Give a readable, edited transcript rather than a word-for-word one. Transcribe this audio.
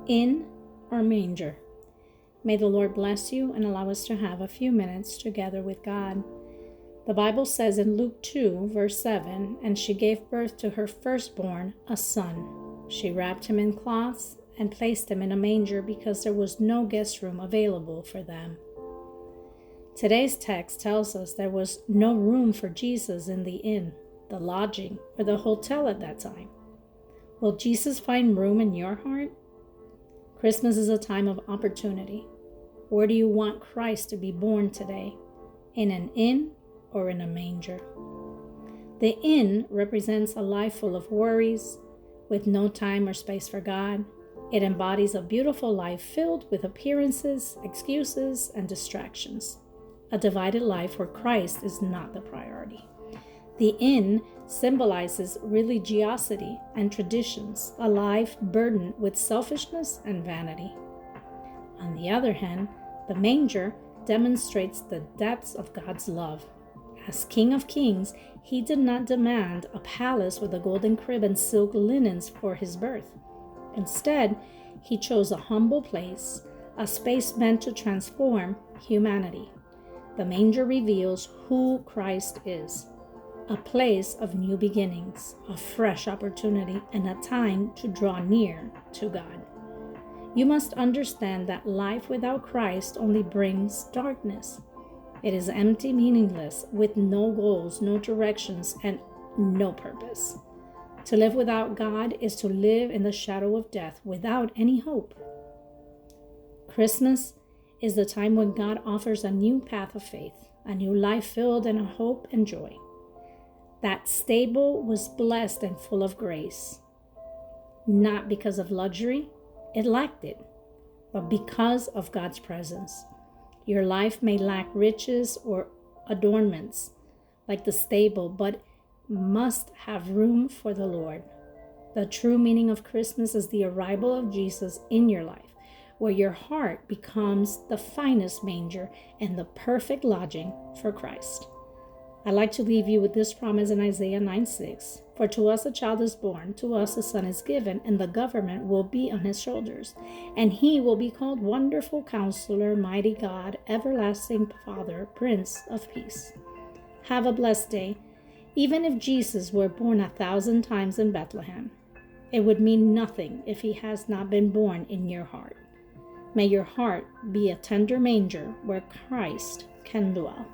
inn or manger. May the Lord bless you and allow us to have a few minutes together with God. The Bible says in Luke 2, verse 7, "And she gave birth to her firstborn, a son. She wrapped him in cloths and placed him in a manger because there was no guest room available for them." Today's text tells us there was no room for Jesus in the inn, the lodging, or the hotel at that time. Will Jesus find room in your heart? Christmas is a time of opportunity. Where do you want Christ to be born today? In an inn or in a manger? The inn represents a life full of worries, with no time or space for God. It embodies a beautiful life filled with appearances, excuses, and distractions. A divided life where Christ is not the priority. The inn symbolizes religiosity and traditions, a life burdened with selfishness and vanity. On the other hand, the manger demonstrates the depths of God's love. As King of Kings, he did not demand a palace with a golden crib and silk linens for his birth. Instead, he chose a humble place, a space meant to transform humanity. The manger reveals who Christ is, a place of new beginnings, a fresh opportunity, and a time to draw near to God. You must understand that life without Christ only brings darkness. It is empty, meaningless, with no goals, no directions, and no purpose. To live without God is to live in the shadow of death without any hope. Christmas is the time when God offers a new path of faith, a new life filled in hope and joy. That stable was blessed and full of grace, not because of luxury, it lacked it, but because of God's presence. Your life may lack riches or adornments like the stable, but must have room for the Lord. The true meaning of Christmas is the arrival of Jesus in your life, where your heart becomes the finest manger and the perfect lodging for Christ. I'd like to leave you with this promise in Isaiah 9:6. "For to us a child is born, to us a son is given, and the government will be on his shoulders. And he will be called Wonderful Counselor, Mighty God, Everlasting Father, Prince of Peace." Have a blessed day. Even if Jesus were born 1,000 times in Bethlehem, it would mean nothing if he has not been born in your heart. May your heart be a tender manger where Christ can dwell.